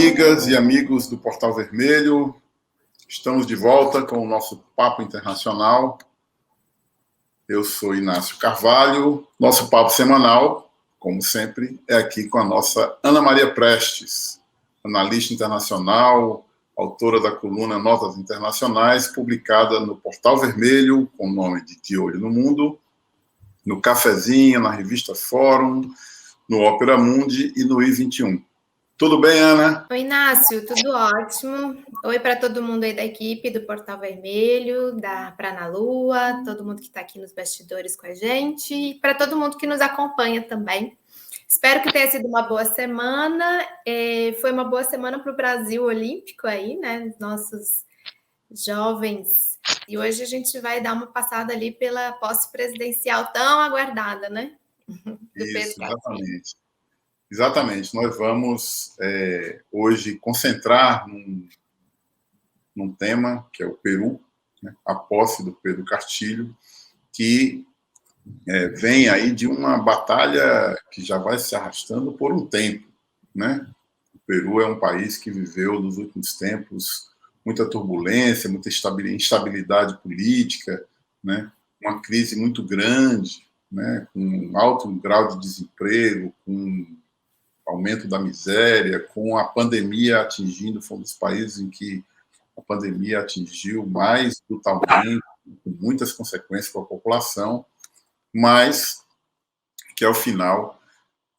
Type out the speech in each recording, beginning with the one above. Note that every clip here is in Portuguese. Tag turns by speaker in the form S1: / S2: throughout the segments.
S1: amigas e amigos do Portal Vermelho, estamos de volta com o nosso Papo Internacional. Eu sou Inácio Carvalho. Nosso papo semanal, como sempre, é aqui com a nossa Ana Maria Prestes, analista internacional, autora da coluna Notas Internacionais, publicada no Portal Vermelho, com o nome de Olho no Mundo, no Cafezinho, na revista Fórum, no Opera Mundi e no I21. Tudo bem, Ana?
S2: Oi, Inácio, tudo ótimo. Oi para todo mundo aí da equipe do Portal Vermelho, da Pra Lua, todo mundo que está aqui nos bastidores com a gente e para todo mundo que nos acompanha também. Espero que tenha sido uma boa semana. Foi uma boa semana para o Brasil Olímpico aí, né? Nossos jovens. E hoje a gente vai dar uma passada ali pela posse presidencial tão aguardada, né?
S1: Isso, exatamente. Exatamente. Nós vamos hoje concentrar num tema que é o Peru, né? A posse do Pedro Castilho, que vem aí de uma batalha que já vai se arrastando por um tempo, né? O Peru é um país que viveu nos últimos tempos muita turbulência, muita instabilidade política, né? Uma crise muito grande, né? Com um alto grau de desemprego, com aumento da miséria, com a pandemia atingindo, foi um dos países em que a pandemia atingiu mais brutalmente, com muitas consequências para a população, mas que, ao final,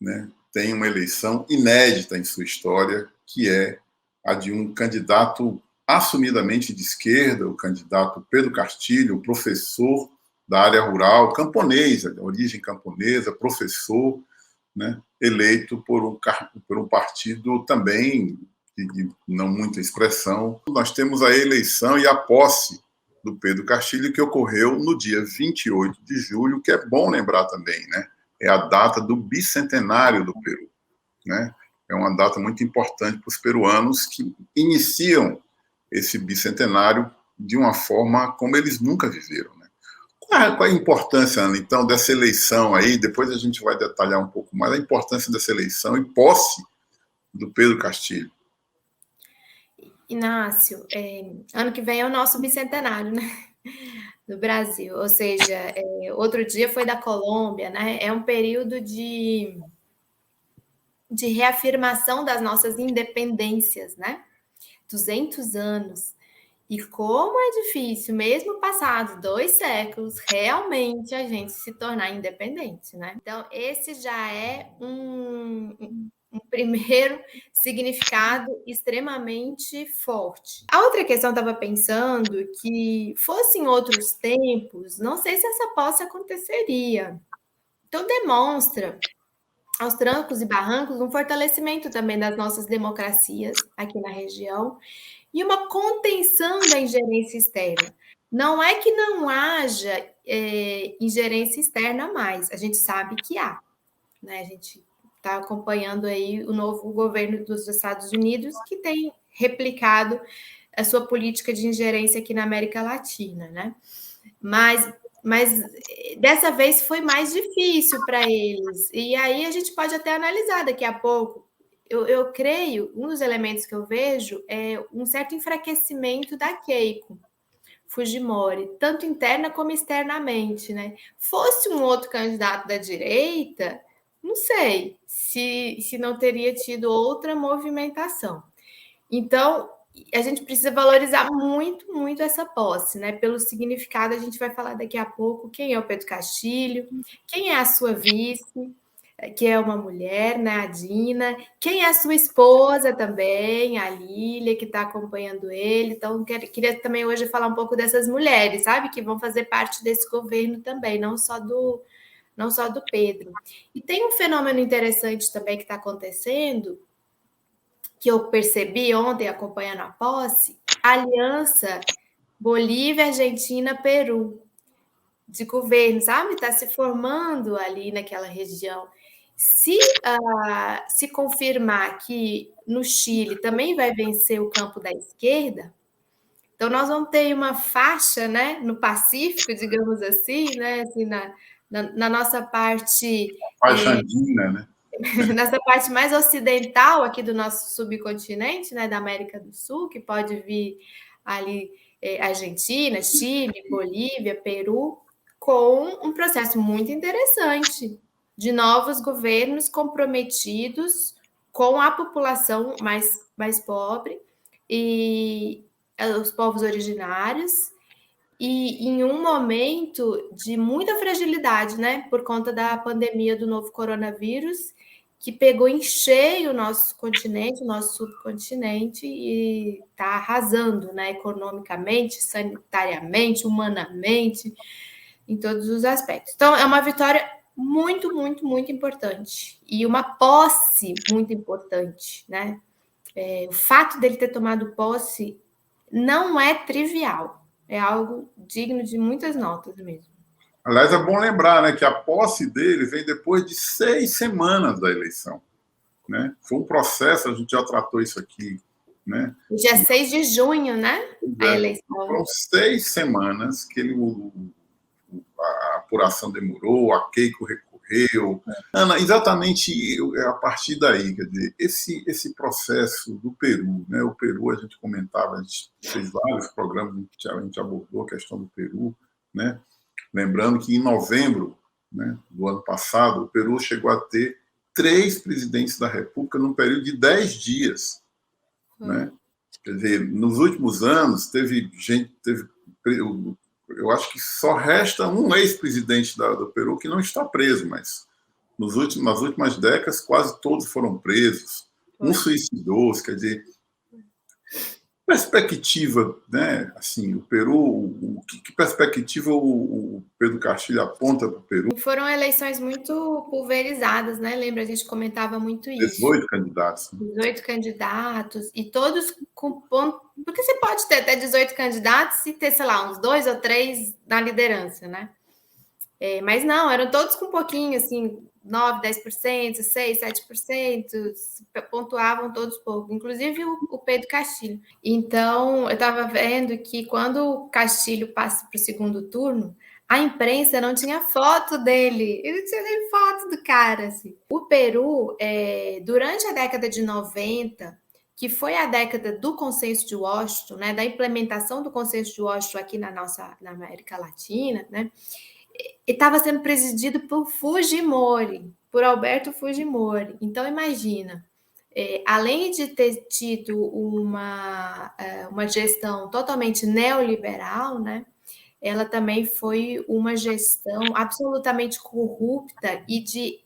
S1: né, tem uma eleição inédita em sua história, que é a de um candidato assumidamente de esquerda, o candidato Pedro Castilho, professor da área rural, camponesa, de origem camponesa, professor, né, eleito por um partido também de não muita expressão. Nós temos a eleição e a posse do Pedro Castilho, que ocorreu no dia 28 de julho, que é bom lembrar também, né? É a data do bicentenário do Peru, né? É uma data muito importante para os peruanos que iniciam esse bicentenário de uma forma como eles nunca viveram, né? Qual a importância, Ana, então, dessa eleição aí? Depois a gente vai detalhar um pouco mais a importância dessa eleição e posse do Pedro Castilho.
S2: Inácio, ano que vem é o nosso bicentenário, né? Do Brasil. Ou seja, outro dia foi da Colômbia, né? É um período de reafirmação das nossas independências, né? 200 anos. E como é difícil, mesmo passado 2 séculos, realmente a gente se tornar independente, né? Então, esse já é um primeiro significado extremamente forte. A outra questão, estava pensando que, fosse em outros tempos, não sei se essa posse aconteceria. Então, demonstra, aos trancos e barrancos, um fortalecimento também das nossas democracias aqui na região, e uma contenção da ingerência externa. Não é que não haja ingerência externa mais, a gente sabe que há, né? A gente está acompanhando aí o novo governo dos Estados Unidos, que tem replicado a sua política de ingerência aqui na América Latina, né? Mas dessa vez foi mais difícil para eles, e aí a gente pode até analisar daqui a pouco. Eu creio, um dos elementos que eu vejo é um certo enfraquecimento da Keiko Fujimori, tanto interna como externamente, né? Fosse um outro candidato da direita, não sei se não teria tido outra movimentação. Então, a gente precisa valorizar muito, muito essa posse, né? Pelo significado, a gente vai falar daqui a pouco quem é o Pedro Castilho, quem é a sua vice, que é uma mulher, né, a Dina, quem é a sua esposa também, a Lília, que está acompanhando ele. Então, queria também hoje falar um pouco dessas mulheres, sabe, que vão fazer parte desse governo também, não só do Pedro. E tem um fenômeno interessante também que está acontecendo, que eu percebi ontem acompanhando a posse, a aliança Bolívia, Argentina, Peru, de governo, sabe? Está se formando ali naquela região. Se confirmar que no Chile também vai vencer o campo da esquerda, então nós vamos ter uma faixa, né, no Pacífico, digamos assim, né, assim, na nossa parte...
S1: Faixa andina, né?
S2: nessa parte mais ocidental aqui do nosso subcontinente, né, da América do Sul, que pode vir ali Argentina, Chile, Bolívia, Peru, com um processo muito interessante de novos governos comprometidos com a população mais pobre e os povos originários, e em um momento de muita fragilidade, né, por conta da pandemia do novo coronavírus, que pegou em cheio o nosso continente, o nosso subcontinente, e está arrasando, né, economicamente, sanitariamente, humanamente, em todos os aspectos. Então, é uma vitória muito, muito, muito importante. E uma posse muito importante, né? O fato dele ter tomado posse não é trivial. É algo digno de muitas notas mesmo.
S1: Aliás, é bom lembrar, né, que a posse dele vem depois de 6 semanas da eleição. Né? Foi um processo, a gente já tratou isso aqui. Né?
S2: Dia 6 de junho, né? A eleição.
S1: Foram 6 semanas que a apuração demorou, a Keiko recorreu. Ana, exatamente a partir daí, quer dizer, esse processo do Peru, né? O Peru, a gente comentava, a gente fez vários programas, a gente abordou a questão do Peru, né? Lembrando que em novembro, né, do ano passado, o Peru chegou a ter 3 presidentes da República num período de 10 dias. Né? Quer dizer, nos últimos anos, eu acho que só resta um ex-presidente do Peru que não está preso, mas nas últimas décadas quase todos foram presos. Um suicidou-se, quer dizer, perspectiva, né? Assim, o Peru, que perspectiva o Pedro Castilho aponta para o Peru?
S2: E foram eleições muito pulverizadas, né? Lembra, a gente comentava muito isso.
S1: 18 candidatos.
S2: 18 candidatos, e todos com ponto. Porque você pode ter até 18 candidatos e ter, sei lá, uns 2 ou 3 na liderança, né? Mas não, eram todos com um pouquinho, assim, 9%, 10%, 6%, 7%, pontuavam todos pouco, inclusive o Pedro Castilho. Então, eu estava vendo que quando o Castilho passa para o segundo turno, a imprensa não tinha foto dele, ele não tinha nem foto do cara. Assim. O Peru, durante a década de 90, que foi a década do Consenso de Washington, né, da implementação do Consenso de Washington aqui na América Latina, né, estava sendo presidido por Fujimori, por Alberto Fujimori. Então, imagina, além de ter tido uma gestão totalmente neoliberal, né, ela também foi uma gestão absolutamente corrupta e de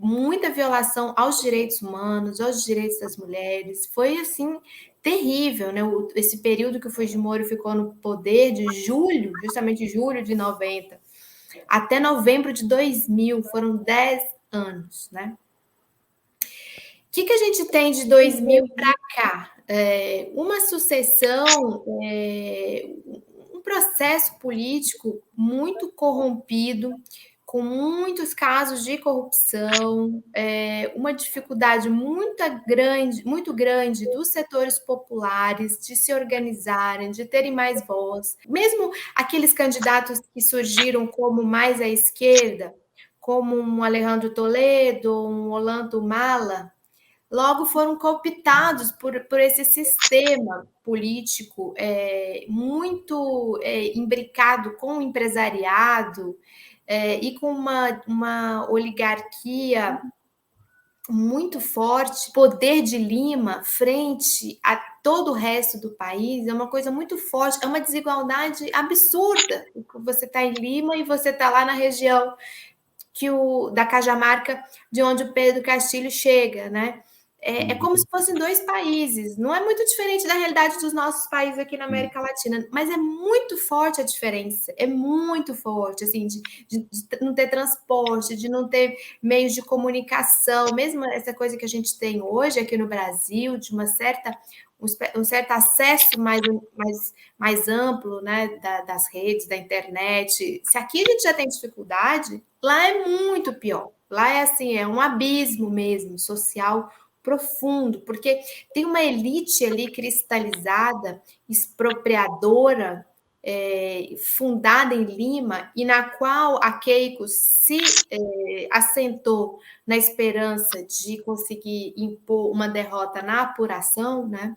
S2: muita violação aos direitos humanos, aos direitos das mulheres. Foi, assim, terrível, né? Esse período que o Fujimori ficou no poder, de julho, justamente julho de 90, até novembro de 2000, foram 10 anos, né? O que a gente tem de 2000 para cá? Uma sucessão, um processo político muito corrompido, com muitos casos de corrupção, uma dificuldade muito grande dos setores populares de se organizarem, de terem mais voz. Mesmo aqueles candidatos que surgiram como mais à esquerda, como um Alejandro Toledo, um Ollanta Humala, logo foram cooptados por esse sistema político muito imbricado com o empresariado e com uma oligarquia muito forte, poder de Lima frente a todo o resto do país, é uma coisa muito forte, é uma desigualdade absurda. Você está em Lima e você está lá na região da Cajamarca, de onde o Pedro Castilho chega, né? É como se fossem 2 países. Não é muito diferente da realidade dos nossos países aqui na América Latina, mas é muito forte a diferença. É muito forte, assim, de não ter transporte, de não ter meios de comunicação, mesmo essa coisa que a gente tem hoje aqui no Brasil, de um certo acesso mais amplo, né, das redes, da internet. Se aqui a gente já tem dificuldade, lá é muito pior. Lá é assim, é um abismo mesmo, social profundo, porque tem uma elite ali cristalizada, expropriadora, fundada em Lima e na qual a Keiko se assentou na esperança de conseguir impor uma derrota na apuração, né?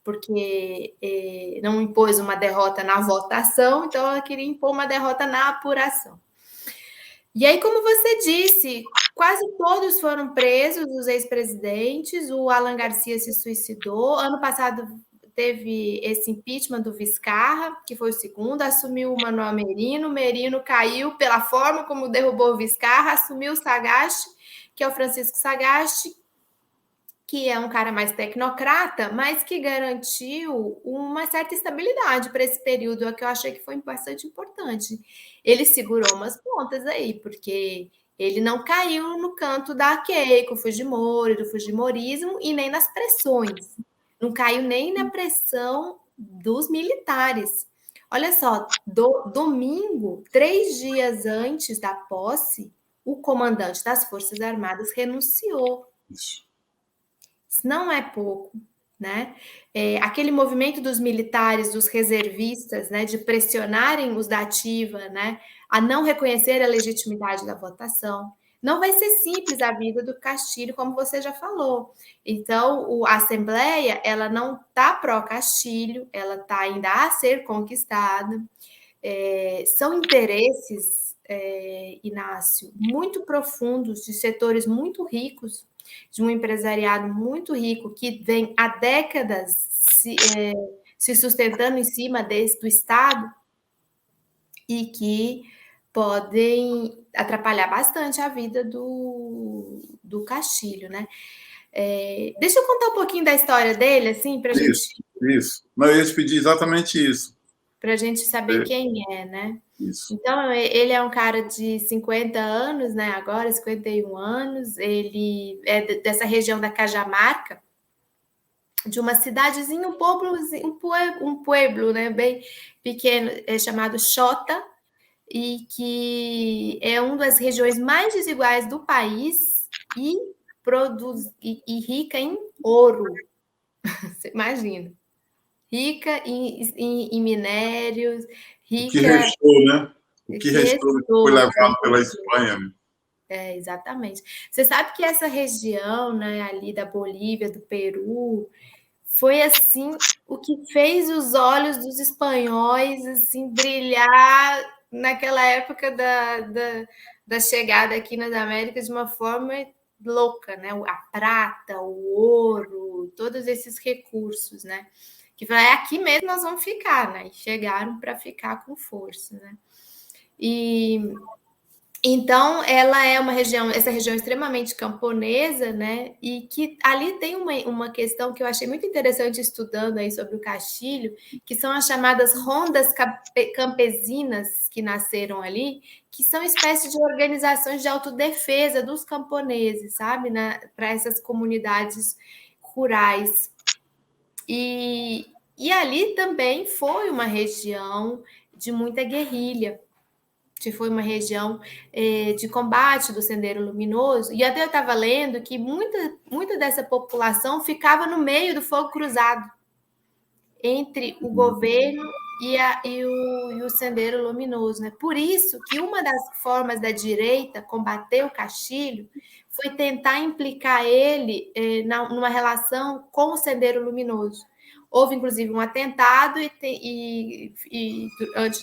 S2: Porque não impôs uma derrota na votação, então ela queria impor uma derrota na apuração. E aí, como você disse, quase todos foram presos, os ex-presidentes. O Alan Garcia se suicidou. Ano passado teve esse impeachment do Vizcarra, que foi o segundo, assumiu o Manuel Merino. Merino caiu pela forma como derrubou o Vizcarra, assumiu o Sagasti, que é o Francisco Sagasti, que é um cara mais tecnocrata, mas que garantiu uma certa estabilidade para esse período, que eu achei que foi bastante importante. Ele segurou umas pontas aí, porque ele não caiu no canto da Keiko Fujimori, do Fujimorismo, e nem nas pressões. Não caiu nem na pressão dos militares. Olha só, domingo, 3 dias antes da posse, o comandante das Forças Armadas renunciou.
S1: Isso
S2: não é pouco, né? Aquele movimento dos militares, dos reservistas, né, de pressionarem os da ativa, né, a não reconhecer a legitimidade da votação. Não vai ser simples a vida do Castilho, como você já falou. Então, a Assembleia, ela não está pró-Castilho, ela está ainda a ser conquistada. São interesses, Inácio, muito profundos, de setores muito ricos, de um empresariado muito rico que vem há décadas se sustentando em cima do Estado e que podem atrapalhar bastante a vida do Castilho, né? Deixa eu contar um pouquinho da história dele, assim, para gente...
S1: Isso. Não, eu ia te pedir exatamente isso.
S2: Para a gente saber quem é, né?
S1: Isso.
S2: Então, ele é um cara de 50 anos, né? Agora, 51 anos. Ele é dessa região da Cajamarca, de uma cidadezinha, um pueblo, né? Bem pequeno, chamado Xota, e que é uma das regiões mais desiguais do país e rica em ouro. Você imagina. Rica em minérios, rica...
S1: O que restou, né? O que restou foi levado pela Espanha.
S2: Exatamente. Você sabe que essa região, né, ali da Bolívia, do Peru, foi assim o que fez os olhos dos espanhóis assim brilhar naquela época da chegada aqui nas Américas de uma forma louca, né? A prata, o ouro, todos esses recursos, né? Que é aqui mesmo nós vamos ficar, né? E chegaram para ficar com força, né? E então ela é essa região extremamente camponesa, né? E que ali tem uma questão que eu achei muito interessante estudando aí sobre o Castilho, que são as chamadas rondas campesinas que nasceram ali, que são espécies de organizações de autodefesa dos camponeses, sabe? Para essas comunidades rurais. E ali também foi uma região de muita guerrilha, que foi uma região de combate do Sendeiro Luminoso. E até eu estava lendo que muita dessa população ficava no meio do fogo cruzado entre o governo e o Sendeiro Luminoso, né? Por isso que uma das formas da direita combater o Castilho foi tentar implicar ele numa relação com o Sendeiro Luminoso. Houve, inclusive, um atentado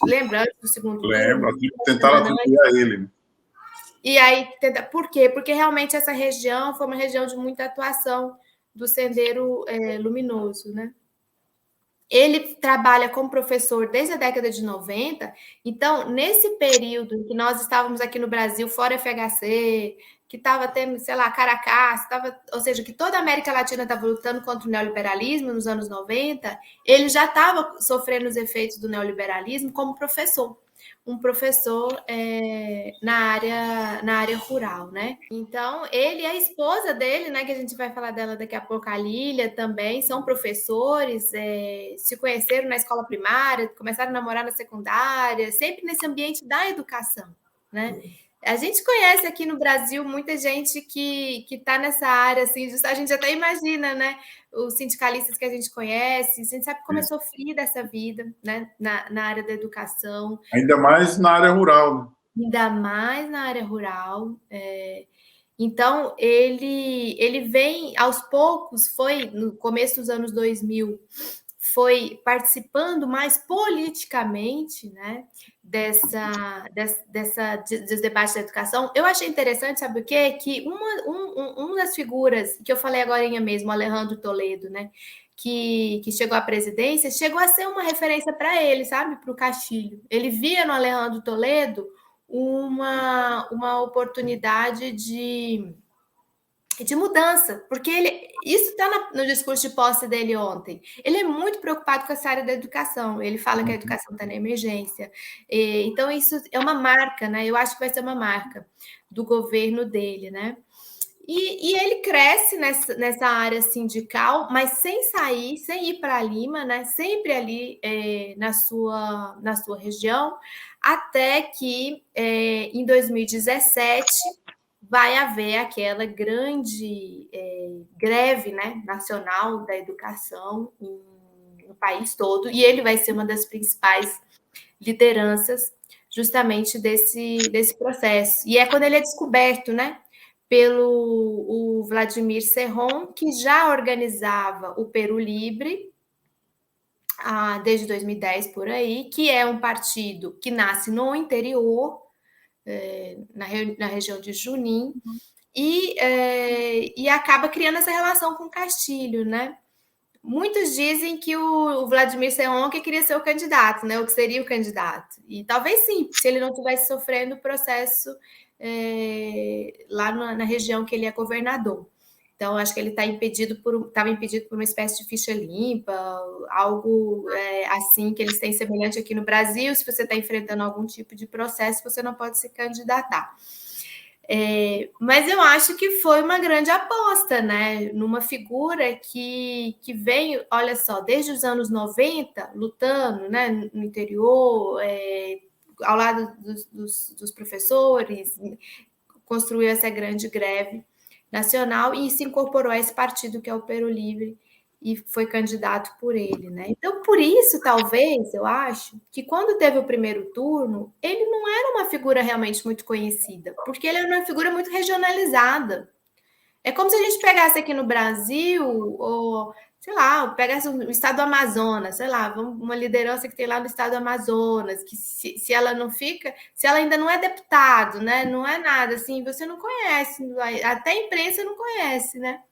S2: lembrando do segundo turno.
S1: Lembra, tentaram atribuir a ele.
S2: E aí, por quê? Porque realmente essa região foi uma região de muita atuação do Sendeiro Luminoso, né? Ele trabalha como professor desde a década de 90, então, nesse período em que nós estávamos aqui no Brasil, fora FHC, que estava tendo, sei lá, Caracas, ou seja, que toda a América Latina estava lutando contra o neoliberalismo nos anos 90, ele já estava sofrendo os efeitos do neoliberalismo como professor. Um professor na área rural, né? Então, ele e a esposa dele, né, que a gente vai falar dela daqui a pouco, a Lília, também são professores, se conheceram na escola primária, começaram a namorar na secundária, sempre nesse ambiente da educação, né? A gente conhece aqui no Brasil muita gente que está nessa área, assim, a gente até imagina, né? Os sindicalistas que a gente conhece, a gente sabe como é sofrida essa vida, né? Na área da educação.
S1: Ainda mais na área rural, né?
S2: Ainda mais na área rural. Então, ele vem aos poucos, foi no começo dos anos 2000, foi participando mais politicamente, né, dos debates da educação. Eu achei interessante, sabe o quê? Que uma das figuras que eu falei agora mesmo, Alejandro Toledo, né, que chegou à presidência, chegou a ser uma referência para ele, sabe, para o Castilho. Ele via no Alejandro Toledo uma oportunidade de mudança, porque isso está no discurso de posse dele ontem. Ele é muito preocupado com essa área da educação. Ele fala que a educação está na emergência. Então, isso é uma marca, né? Eu acho que vai ser uma marca do governo dele, né? E ele cresce nessa área sindical, mas sem sair, sem ir para Lima, né? Sempre ali na sua região, até que em 2017 vai haver aquela grande greve, né, nacional da educação no país todo, e ele vai ser uma das principais lideranças justamente desse processo. E é quando ele é descoberto, né, pelo o Vladimir Serron, que já organizava o Peru Livre desde 2010 por aí, que é um partido que nasce no interior, na região de Junín, e acaba criando essa relação com Castilho, né? Muitos dizem que o Vladimir Serron que queria ser o candidato, né? O que seria o candidato. E talvez sim, se ele não estivesse sofrendo o processo lá na região que ele é governador. Então, acho que ele estava impedido por uma espécie de ficha limpa, algo assim que eles têm semelhante aqui no Brasil. Se você está enfrentando algum tipo de processo, você não pode se candidatar. Mas eu acho que foi uma grande aposta, né? Numa figura que vem, olha só, desde os anos 90, lutando, né, no interior, ao lado dos professores, construiu essa grande greve nacional e se incorporou a esse partido que é o Peru Livre e foi candidato por ele, né? Então, por isso, talvez, eu acho que quando teve o primeiro turno, ele não era uma figura realmente muito conhecida, porque ele era uma figura muito regionalizada. É como se a gente pegasse aqui no Brasil, ou, sei lá, pegasse o estado do Amazonas, sei lá, uma liderança que tem lá no estado do Amazonas, que se ela não fica, se ela ainda não é deputado, né, não é nada, assim, você não conhece, até a imprensa não conhece, né?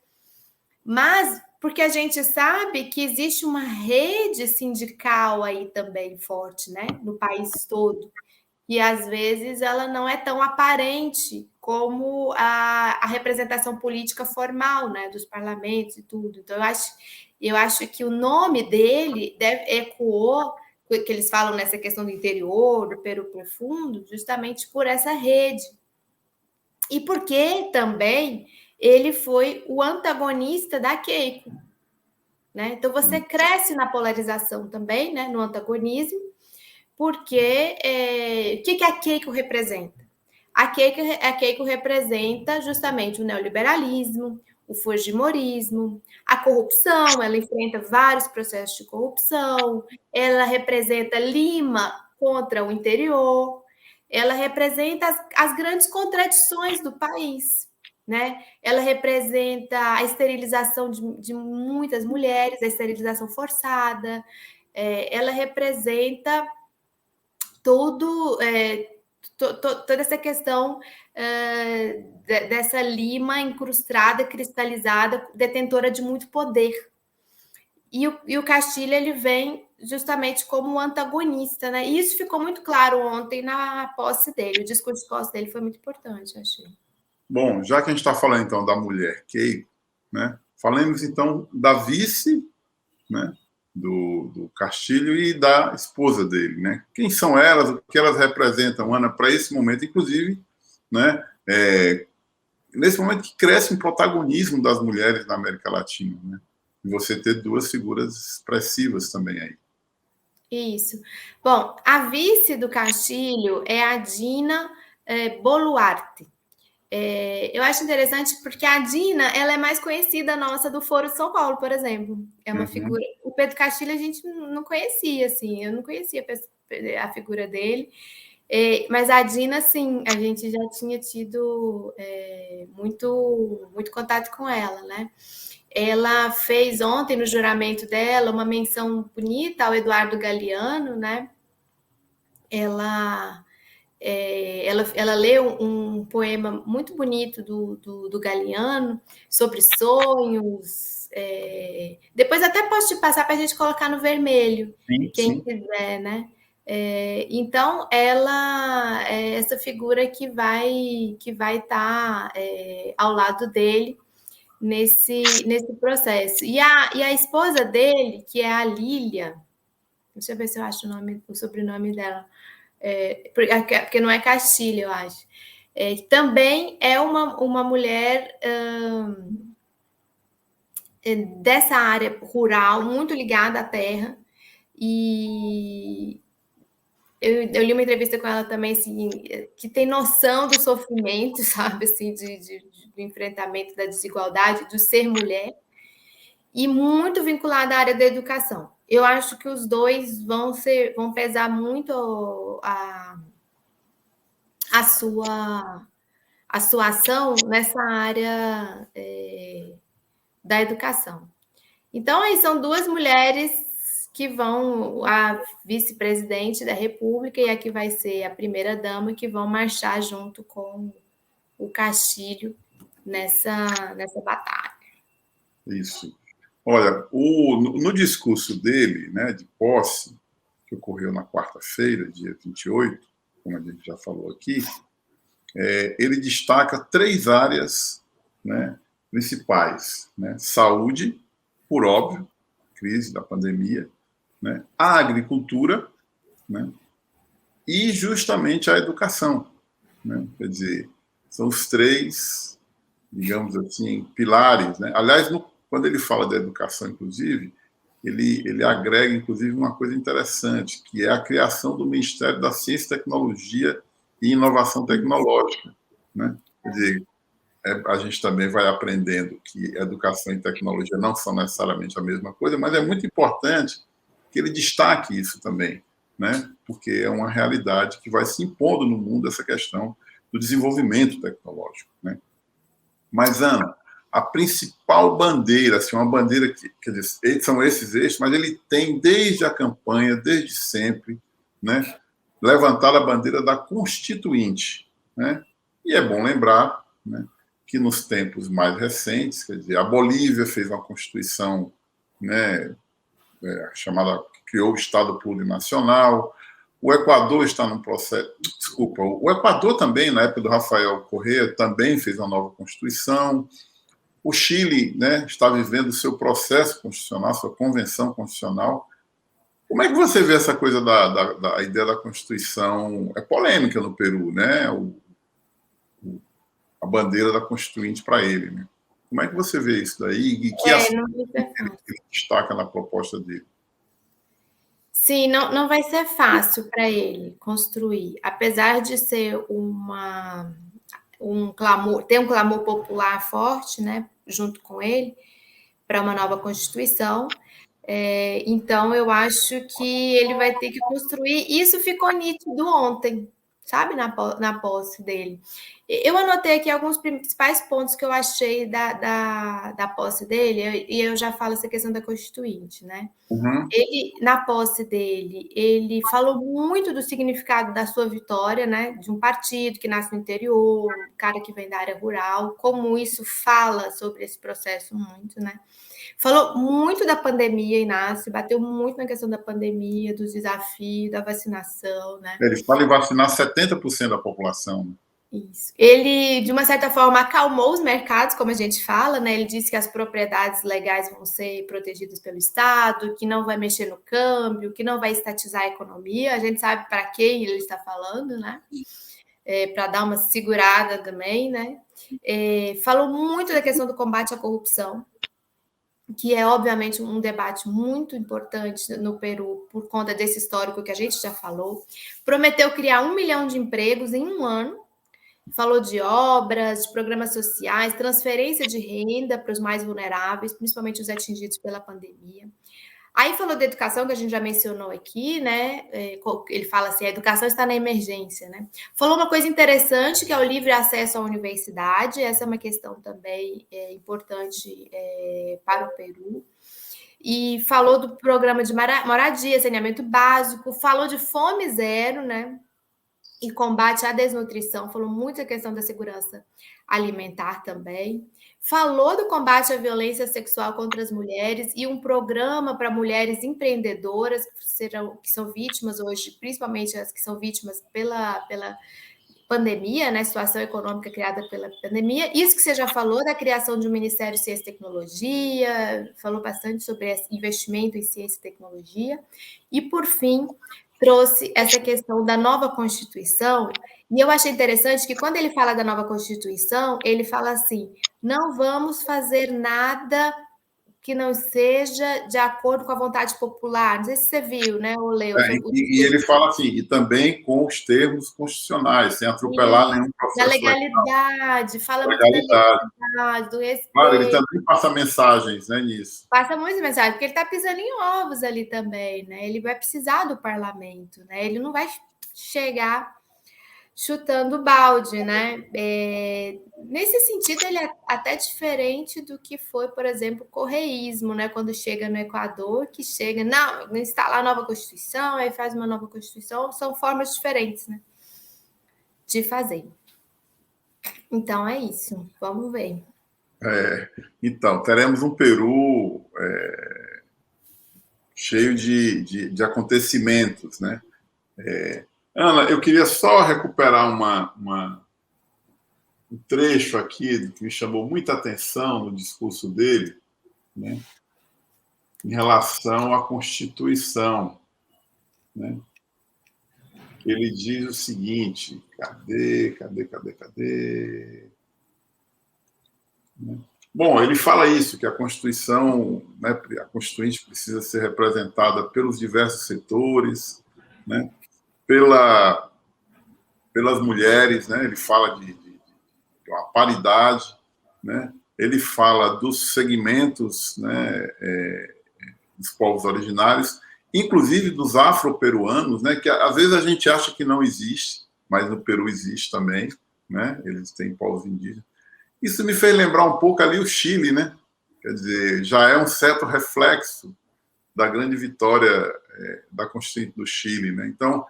S2: Mas porque a gente sabe que existe uma rede sindical aí também forte, né, no país todo. E às vezes ela não é tão aparente como a representação política formal, né, dos parlamentos e tudo. Então, eu acho que o nome dele ecoou, que eles falam nessa questão do interior, do Peru profundo, justamente por essa rede. E porque também ele foi o antagonista da Keiko, né? Então você cresce na polarização também, né, no antagonismo, porque o que a Keiko representa? A Keiko representa justamente o neoliberalismo, o fujimorismo, a corrupção, ela enfrenta vários processos de corrupção, ela representa Lima contra o interior, ela representa as grandes contradições do país, né? Ela representa a esterilização de muitas mulheres, a esterilização forçada, ela representa toda essa questão dessa Lima incrustada, cristalizada, detentora de muito poder. E o Castilho ele vem justamente como um antagonista, né? E isso ficou muito claro ontem na posse dele. O discurso de posse dele foi muito importante, achei.
S1: Bom, já que a gente está falando então da mulher Keiko, né? Falemos então da vice, né? Do Castilho e da esposa dele, né? Quem são elas? O que elas representam, Ana, para esse momento, inclusive, né? Nesse momento que cresce um protagonismo das mulheres na América Latina, né? E você ter duas figuras expressivas também aí.
S2: Isso. Bom, a vice do Castilho é a Dina Boluarte. Eu acho interessante porque a Dina, ela é mais conhecida nossa do Foro de São Paulo, por exemplo. É uma figura... O Pedro Castilho a gente não conhecia, assim. Eu não conhecia a figura dele. Mas a Dina, sim, a gente já tinha tido muito contato com ela, né? Ela fez ontem, no juramento dela, uma menção bonita ao Eduardo Galeano, né? Ela leu um poema muito bonito do Galeano sobre sonhos. Depois até posso te passar para a gente colocar no vermelho, quem quiser, né? Então, ela é essa figura que vai estar ao lado dele nesse processo. E a esposa dele, que é a Lília, deixa eu ver se eu acho o sobrenome dela, porque não é Castilho, eu acho. Também é uma mulher dessa área rural, muito ligada à terra, e eu li uma entrevista com ela também, assim, que tem noção do sofrimento, sabe, assim, do enfrentamento da desigualdade, do ser mulher, e muito vinculada à área da educação. Eu acho que os dois vão pesar muito a sua ação nessa área da educação. Então, aí são duas mulheres que vão, a vice-presidente da República e a que vai ser a primeira-dama, que vão marchar junto com o Castilho nessa batalha.
S1: Isso. Olha, no discurso dele, né, de posse, que ocorreu na quarta-feira, dia 28, como a gente já falou aqui, ele destaca 3 áreas, né, principais, né? Saúde, por óbvio, crise da pandemia, né? A agricultura, né? E justamente a educação, né? Quer dizer, são os 3, digamos assim, pilares, né? Aliás, quando ele fala da educação, inclusive, ele agrega, inclusive, uma coisa interessante, que é a criação do Ministério da Ciência, Tecnologia e Inovação Tecnológica, né? Quer dizer, a gente também vai aprendendo que educação e tecnologia não são necessariamente a mesma coisa, mas é muito importante que ele destaque isso também, né? Porque é uma realidade que vai se impondo no mundo, essa questão do desenvolvimento tecnológico, né? Mas, Ana, a principal bandeira, assim, uma bandeira que, quer dizer, são esses eixos, mas ele tem desde a campanha, desde sempre, né, levantar a bandeira da Constituinte, né? E é bom lembrar, né, que nos tempos mais recentes, quer dizer, a Bolívia fez uma Constituição, né, chamada, que criou o Estado Plurinacional. O Equador está num processo... Desculpa, o Equador também, na época do Rafael Correa, também fez uma nova Constituição. O Chile, né, está vivendo o seu processo constitucional, sua convenção constitucional. Como é que você vê essa coisa da ideia da Constituição? É polêmica no Peru, né? A bandeira da Constituinte para ele, né? Como é que você vê isso daí? E que ele destaca na proposta dele?
S2: Sim, não vai ser fácil para ele construir, apesar de ser um clamor, ter um clamor popular forte, né, junto com ele, para uma nova Constituição. Então, eu acho que ele vai ter que construir. Isso ficou nítido ontem, sabe, na posse dele. Eu anotei aqui alguns principais pontos que eu achei da posse dele, e eu já falo essa questão da Constituinte, né?
S1: Uhum.
S2: Ele, na posse dele, ele falou muito do significado da sua vitória, né? De um partido que nasce no interior, um cara que vem da área rural, como isso fala sobre esse processo muito, né? Falou muito da pandemia, Inácio, bateu muito na questão da pandemia, dos desafios, da vacinação, né?
S1: Ele fala em vacinar 70% da população.
S2: Isso. Ele, de uma certa forma, acalmou os mercados, como a gente fala, né? Ele disse que as propriedades legais vão ser protegidas pelo Estado, que não vai mexer no câmbio, que não vai estatizar a economia. A gente sabe para quem ele está falando, né? Para dar uma segurada também, né? Falou muito da questão do combate à corrupção, que é, obviamente, um debate muito importante no Peru por conta desse histórico que a gente já falou. Prometeu criar 1 milhão de empregos em um ano, falou de obras, de programas sociais, transferência de renda para os mais vulneráveis, principalmente os atingidos pela pandemia. Aí falou da educação, que a gente já mencionou aqui, né? Ele fala assim, a educação está na emergência, né? Falou uma coisa interessante, que é o livre acesso à universidade. Essa é uma questão também importante para o Peru. E falou do programa de moradia, saneamento básico, falou de fome zero, né? E combate à desnutrição, falou muito da questão da segurança alimentar também. Falou do combate à violência sexual contra as mulheres e um programa para mulheres empreendedoras que são vítimas hoje, principalmente as que são vítimas pela pandemia, né, situação econômica criada pela pandemia. Isso que você já falou da criação de um Ministério de Ciência e Tecnologia, falou bastante sobre investimento em ciência e tecnologia. E, por fim, trouxe essa questão da nova Constituição, e eu achei interessante que quando ele fala da nova Constituição, ele fala assim, não vamos fazer nada que não seja de acordo com a vontade popular. Não sei se você viu, né, ou leu.
S1: E ele fala assim, e também com os termos constitucionais, sem atropelar nenhum processo.
S2: Da legalidade, fala muito da legalidade, do respeito.
S1: Claro, ele também passa mensagens, né, nisso.
S2: Passa muitas mensagens, porque ele está pisando em ovos ali também, né? Ele vai precisar do parlamento, né? Ele não vai chegar chutando balde, né? Nesse sentido, ele é até diferente do que foi, por exemplo, o correísmo, né? Quando chega no Equador, que chega, não instalar a nova Constituição, aí faz uma nova Constituição, são formas diferentes, né? De fazer. Então, é isso. Vamos ver.
S1: Então, teremos um Peru cheio de acontecimentos, né? Ana, eu queria só recuperar um trecho aqui que me chamou muita atenção no discurso dele, né? Em relação à Constituição, né? Ele diz o seguinte, cadê? Bom, ele fala isso, que a Constituição, né, a Constituinte precisa ser representada pelos diversos setores, né, pelas mulheres, né, ele fala de uma paridade, né, ele fala dos segmentos, né, dos povos originários, inclusive dos afro-peruanos, né, que às vezes a gente acha que não existe, mas no Peru existe também, né, eles têm povos indígenas. Isso me fez lembrar um pouco ali o Chile, né? Quer dizer, já é um certo reflexo da grande vitória da Constituinte do Chile, né? Então,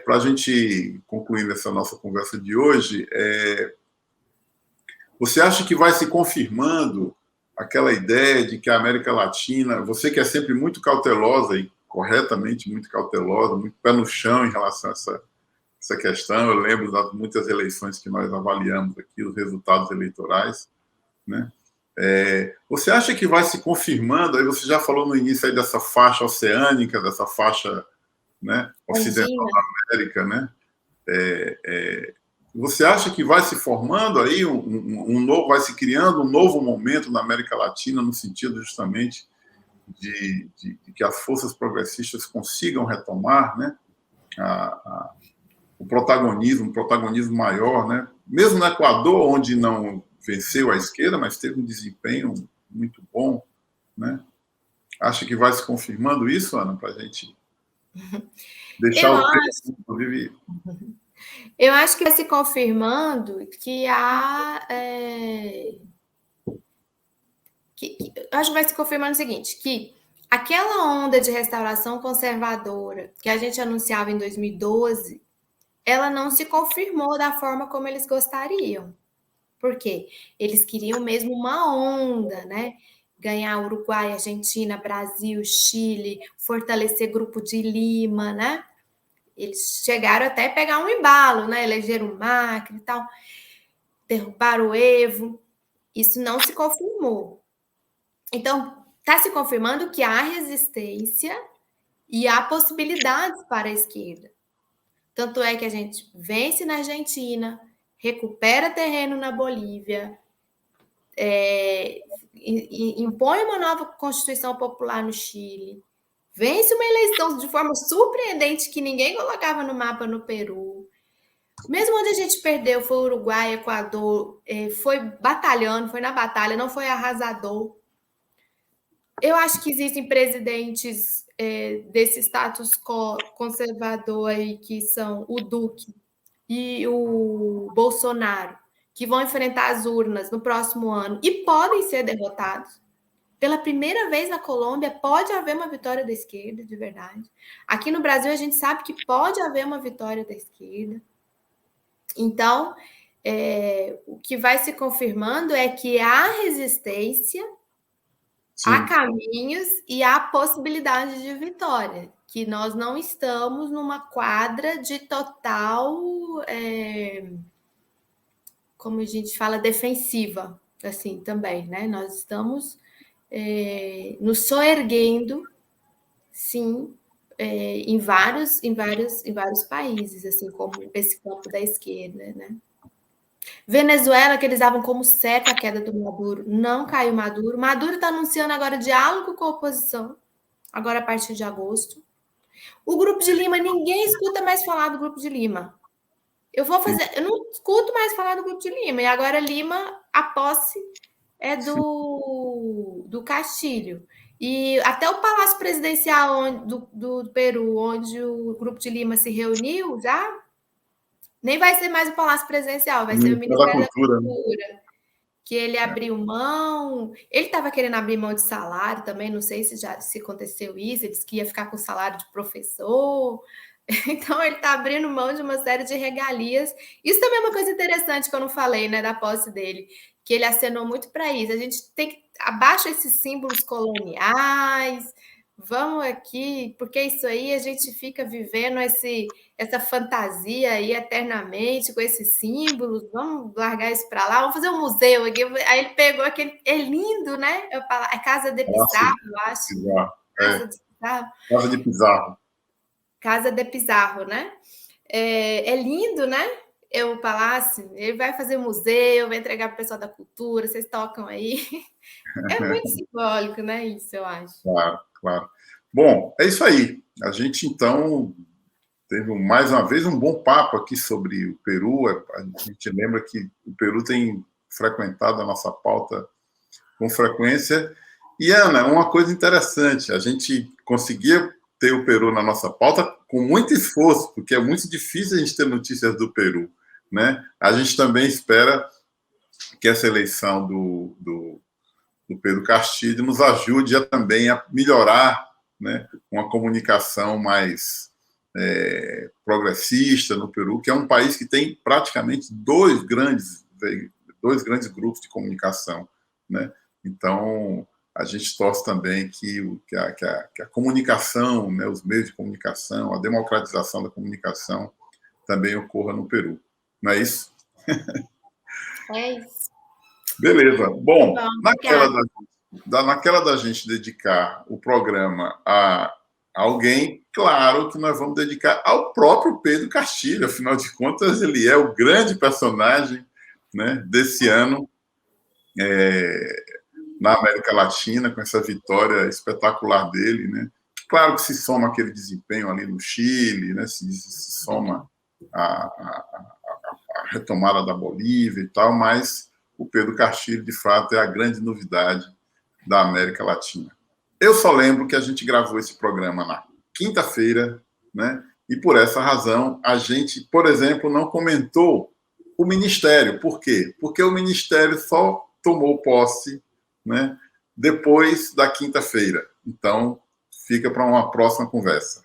S1: para a gente concluir essa nossa conversa de hoje, você acha que vai se confirmando aquela ideia de que a América Latina, você que é sempre muito cautelosa e corretamente muito cautelosa, muito pé no chão em relação a essa questão, eu lembro das muitas eleições que nós avaliamos aqui, os resultados eleitorais, né? Você acha que vai se confirmando, aí você já falou no início aí dessa faixa oceânica, dessa faixa, né, ocidental da América, né? Você acha que vai se formando aí vai se criando um novo momento na América Latina, no sentido justamente de que as forças progressistas consigam retomar, né, um protagonismo maior, né? Mesmo no Equador, onde não venceu a esquerda, mas teve um desempenho muito bom, né? Acha que vai se confirmando isso, Ana, para a gente deixar o tempo, inclusive.
S2: Eu acho que vai se confirmando que há. Acho que vai se confirmando o seguinte: que aquela onda de restauração conservadora que a gente anunciava em 2012, ela não se confirmou da forma como eles gostariam. Por quê? Eles queriam mesmo uma onda, né? Ganhar Uruguai, Argentina, Brasil, Chile, fortalecer Grupo de Lima, né? Eles chegaram até a pegar um embalo, né? Elegeram o Macri e tal, derrubaram o Evo. Isso não se confirmou. Então, está se confirmando que há resistência e há possibilidades para a esquerda. Tanto é que a gente vence na Argentina, recupera terreno na Bolívia, impõe uma nova Constituição Popular no Chile, vence uma eleição de forma surpreendente que ninguém colocava no mapa no Peru. Mesmo onde a gente perdeu, foi Uruguai, Equador, foi batalhando, foi na batalha, não foi arrasador. Eu acho que existem presidentes desse status quo conservador aí, que são o Duque e o Bolsonaro, que vão enfrentar as urnas no próximo ano e podem ser derrotados. Pela primeira vez na Colômbia, pode haver uma vitória da esquerda, de verdade. Aqui no Brasil, a gente sabe que pode haver uma vitória da esquerda. Então, o que vai se confirmando é que há resistência, sim, há caminhos e há possibilidade de vitória, que nós não estamos numa quadra de total, como a gente fala, defensiva, assim, também, né? Nós estamos nos soerguendo, sim, em vários países, assim, como esse campo da esquerda, né? Venezuela, que eles davam como certa a queda do Maduro, não caiu Maduro. Maduro está anunciando agora diálogo com a oposição, agora a partir de agosto. O Grupo de Lima, ninguém escuta mais falar do Grupo de Lima. Eu não escuto mais falar do Grupo de Lima. E agora Lima, a posse é do Castilho. E até o Palácio Presidencial do Peru, onde o Grupo de Lima se reuniu, já nem vai ser mais o Palácio Presidencial, vai ser o Ministério da Cultura, né? Que ele abriu mão. Ele estava querendo abrir mão de salário também, não sei se aconteceu isso, ele disse que ia ficar com salário de professor. Então, ele está abrindo mão de uma série de regalias. Isso também é uma coisa interessante que eu não falei, né, da posse dele, que ele acenou muito para isso. A gente tem que abaixar esses símbolos coloniais, vamos aqui, porque isso aí a gente fica vivendo essa fantasia aí eternamente com esses símbolos, vamos largar isso para lá, vamos fazer um museu aqui. Aí ele pegou aquele, é lindo, né? É Casa de Pizarro, eu acho.
S1: Casa de Pizarro. Casa de Pizarro.
S2: Casa de Pizarro, né? É lindo, né? O palácio, ele vai fazer museu, vai entregar para o pessoal da cultura, vocês tocam aí. É muito simbólico, né? Isso, eu acho.
S1: Claro, claro. Bom, é isso aí. A gente, então, teve mais uma vez um bom papo aqui sobre o Peru. A gente lembra que o Peru tem frequentado a nossa pauta com frequência. E, Ana, uma coisa interessante, a gente conseguia ter o Peru na nossa pauta com muito esforço, porque é muito difícil a gente ter notícias do Peru, né? A gente também espera que essa eleição do Pedro Castilho nos ajude também a melhorar, né, uma comunicação mais progressista no Peru, que é um país que tem praticamente dois grandes grupos de comunicação, né? Então, a gente torce também que a comunicação, né, os meios de comunicação, a democratização da comunicação também ocorra no Peru. Não é isso?
S2: É isso.
S1: Beleza. Bom, naquela da gente dedicar o programa a alguém, claro que nós vamos dedicar ao próprio Pedro Castilho, afinal de contas, ele é o grande personagem, né, desse ano na América Latina, com essa vitória espetacular dele, né? Claro que se soma aquele desempenho ali no Chile, né? Se soma a retomada da Bolívia e tal, mas o Pedro Castilho, de fato, é a grande novidade da América Latina. Eu só lembro que a gente gravou esse programa na quinta-feira, né? E por essa razão a gente, por exemplo, não comentou o Ministério. Por quê? Porque o Ministério só tomou posse, né, depois da quinta-feira. Então, fica para uma próxima conversa.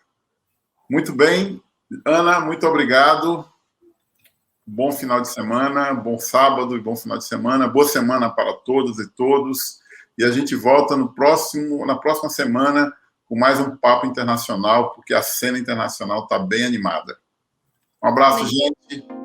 S1: Muito bem. Ana, muito obrigado. Bom final de semana, bom sábado e bom final de semana. Boa semana para todas e todos. E a gente volta na próxima semana com mais um papo internacional, porque a cena internacional está bem animada. Um abraço, gente.